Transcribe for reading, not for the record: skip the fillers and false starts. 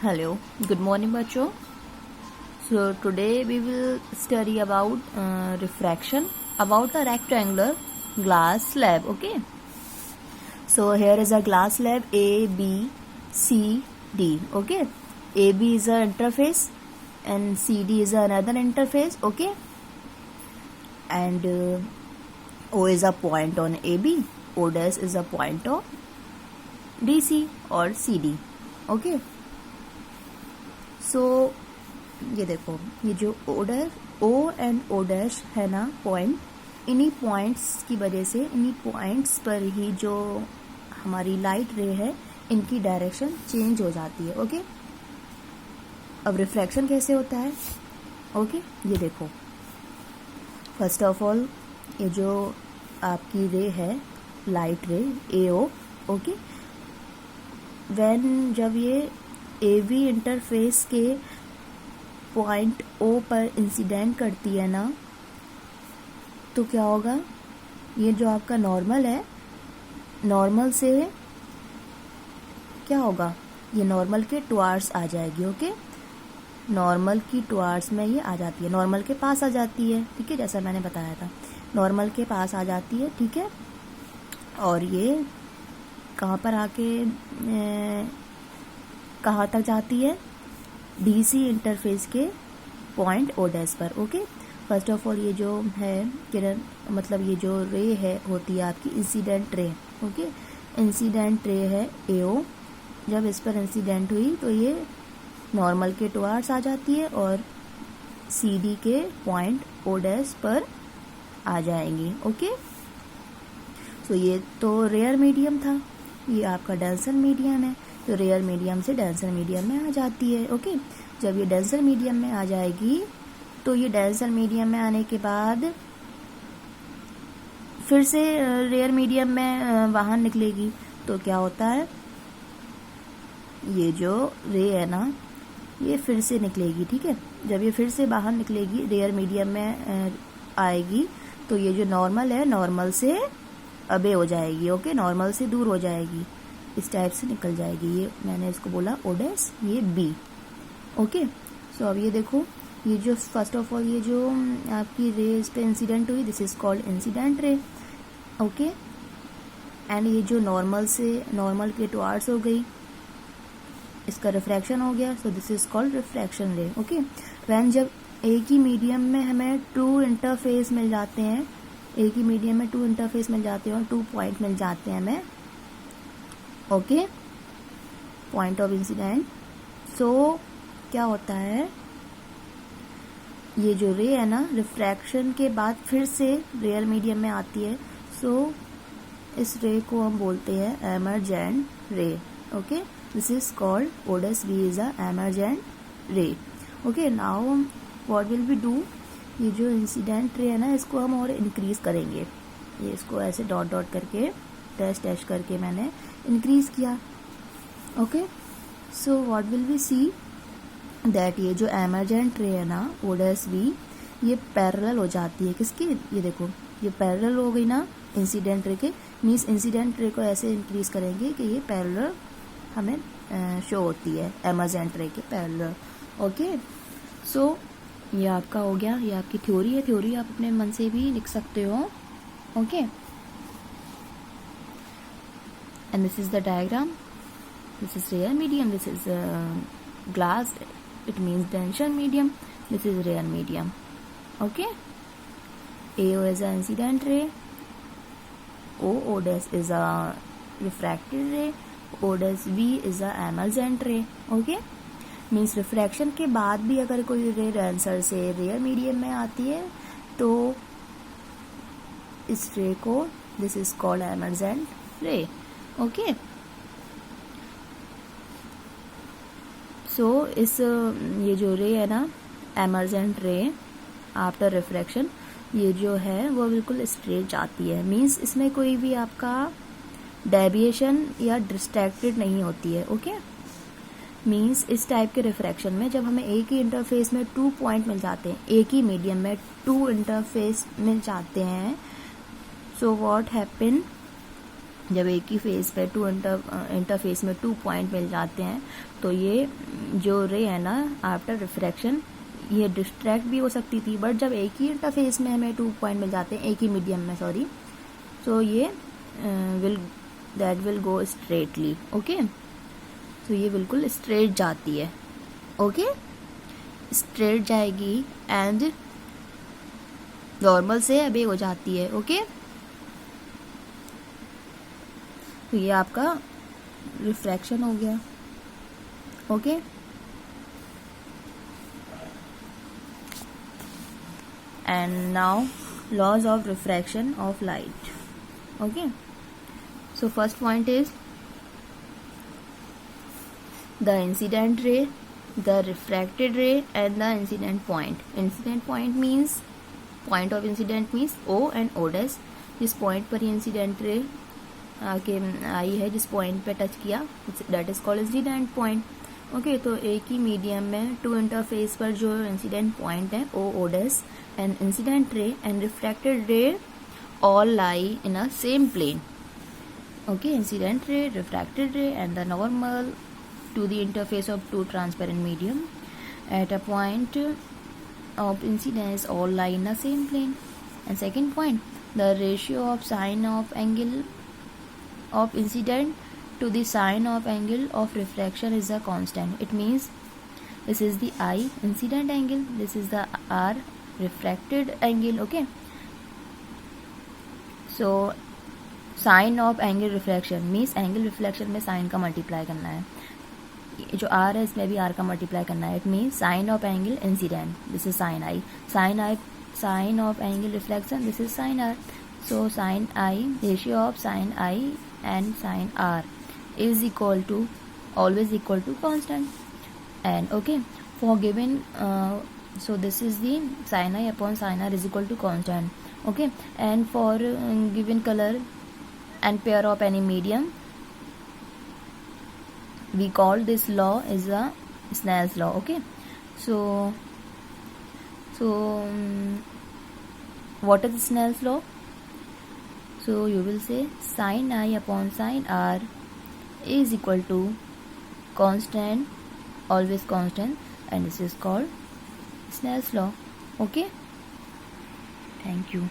Hello, good morning बच्चों. So today we will study about refraction about a rectangular glass slab. Okay. So here is a glass slab A, B, C, D. Okay. AB is a interface and CD is another interface. Okay. And O is a point on AB. O dash is a point on DC or CD. Okay. सो ये देखो, ये जो ओ and O dash है ना point, इन्हीं points की वजह से इन्हीं पॉइंट्स पर ही जो हमारी लाइट रे है इनकी डायरेक्शन चेंज हो जाती है. ओके. अब रिफ्लेक्शन कैसे होता है? ओके. ये देखो, फर्स्ट ऑफ ऑल ये जो आपकी रे है लाइट रे AO. ओके. व्हेन जब ये AV इंटरफेस के पॉइंट O पर इंसिडेंट करती है ना, तो क्या होगा? ये जो आपका नॉर्मल है, नॉर्मल से क्या होगा? ये नॉर्मल के टुवार्ड्स आ जाएगी. ओके. नॉर्मल की टुवार्ड्स में ये आ जाती है, नॉर्मल के पास आ जाती है. ठीक है, जैसा मैंने बताया था, नॉर्मल के पास आ जाती है. ठीक है. और ये कहाँ पर आके कहाँ तक जाती है? DC इंटरफेस के पॉइंट O डैश पर. ओके. फर्स्ट ऑफ ऑल ये जो है किरण, मतलब ये जो रे है होती है आपकी incident ray. Okay. Incident ray है AO. जब इस पर इंसिडेंट हुई तो ये नॉर्मल के टुवार्ड्स आ जाती है और CD के पॉइंट O डैश पर आ जाएंगी. ओके. सो ये तो रेयर मीडियम था, ये आपका डेंसर मीडियम है, तो रेयर मीडियम से डेंसर मीडियम में आ जाती है. ओके. जब ये डेंसर मीडियम में आ जाएगी तो ये डेंसर मीडियम में आने के बाद फिर से रेयर मीडियम में बाहर निकलेगी. तो क्या होता है, ये जो रे है ना ये फिर से निकलेगी. ठीक है. जब ये फिर से बाहर निकलेगी, रेयर मीडियम में आएगी, तो ये जो नॉर्मल है नॉर्मल से अबे हो जाएगी. ओके. नॉर्मल से दूर हो जाएगी, इस टाइप से निकल जाएगी. ये मैंने इसको बोला O डैश, ये B. ओके. सो अब ये देखो, ये जो फर्स्ट ऑफ ऑल ये जो आपकी रे इस पे इंसिडेंट हुई, this is called incident ray. Okay. And ये जो नॉर्मल से नॉर्मल के टुवार्ड्स हो गई, इसका रिफ्रैक्शन हो गया, so this is called refraction रे. ओके. व्हेन जब एक ही मीडियम में हमें टू इंटरफेस मिल जाते हैं, एक ही मीडियम में टू इंटरफेस मिल जाते हैं और 2 पॉइंट मिल जाते हैं हमें. Okay. Point of incident. So क्या होता है, ये जो रे है ना रिफ्रैक्शन के बाद फिर से रेयर मीडियम में आती है. सो इस रे को हम बोलते हैं emergent ray. Okay. This is called O dash B is a emergent ray. Okay. Now what will be do, ये जो इंसिडेंट रे है ना इसको हम और इंक्रीज करेंगे. ये इसको ऐसे डॉट डॉट करके डैश डैश करके मैंने इंक्रीज किया. Okay. So what will we see that ये जो एमरजेंट रे है ना O डैश B, ये पैरेलल हो जाती है किसकी? ये देखो, ये पैरेलल हो गई ना इंसिडेंट रे के. मीन्स इंसिडेंट रे को ऐसे इंक्रीज करेंगे कि ये पैरेलल हमें शो होती है, एमरजेंट रे के पैरेलल. ओके. सो ये आपका हो गया, ये आपकी थ्योरी है. थ्योरी आप अपने मन से भी लिख सकते हो. Okay. and this is the diagram. This is rare medium, this is glass, it means denser medium, this is rare medium. Okay. AO is an incident ray, O dash is a refracted ray, O dash B is a emergent ray. Okay. Means refraction के बाद भी अगर कोई रे denser से rare medium में आती है तो इस रे को this is called emergent ray. Okay. सो इस ये जो रे है ना एमरजेंट रे आफ्टर रिफ्रैक्शन, ये जो है वो बिल्कुल स्ट्रेट जाती है. मीन्स इसमें कोई भी आपका डेविएशन या डिस्ट्रैक्टेड नहीं होती है. ओके. मीन्स इस टाइप के रिफ्रैक्शन में जब हमें एक ही इंटरफेस में 2 पॉइंट मिल जाते हैं, एक ही मीडियम में 2 इंटरफेस मिल जाते हैं, सो व्हाट हैपन, जब एक ही फेस पे इंटरफेस में 2 पॉइंट मिल जाते हैं तो ये जो रे है ना आफ्टर रिफ्रैक्शन ये डिस्ट्रैक्ट भी हो सकती थी, बट जब एक ही इंटरफेस में हमें 2 पॉइंट मिल जाते हैं, एक ही मीडियम में सॉरी, सो ये विल गो स्ट्रेटली। ओके, तो ये बिल्कुल स्ट्रेट जाती है। ओके, स्ट्रेट जाएगी एंड नॉर्मल से अबे हो जाती है। ओके, तो ये आपका रिफ्रैक्शन हो गया। Okay, and now laws of refraction of light. Okay, so first point is the incident ray, the refracted ray and the incident point. Incident point means point of incident means O and O dash, जिस point पर ये incident ray आके आई है, जिस point पे touch किया, that is called incident point. Okay, तो एक ही मीडियम में 2 इंटरफेस पर जो इंसिडेंट पॉइंट है O dash and incident ray and refracted ray all lie in a same plane. Okay, incident ray, refracted ray and the normal to the interface of 2 transparent medium at a point of incidence all lie in the same plane. And second point, the ratio of sine of angle of incident to the sine of angle of refraction is a constant. It means this is the I incident angle, this is the R refracted angle. Okay, so sine of angle reflection means angle reflection में sine का multiply करना है, जो are है इसमें भी are का multiply करना है। It means sine of angle incident, this is sine I, sine of angle reflection, this is sine R. So sine I, ratio of sine I and sine R is equal to always equal to constant. And okay, for given so this is the sin I upon sin R is equal to constant. Okay, and for given color and pair of any medium, we call this law is a Snell's law. Okay, so what is Snell's law? So you will say sin I upon sin R is equal to constant, always constant, and this is called Snell's law. Okay, thank you.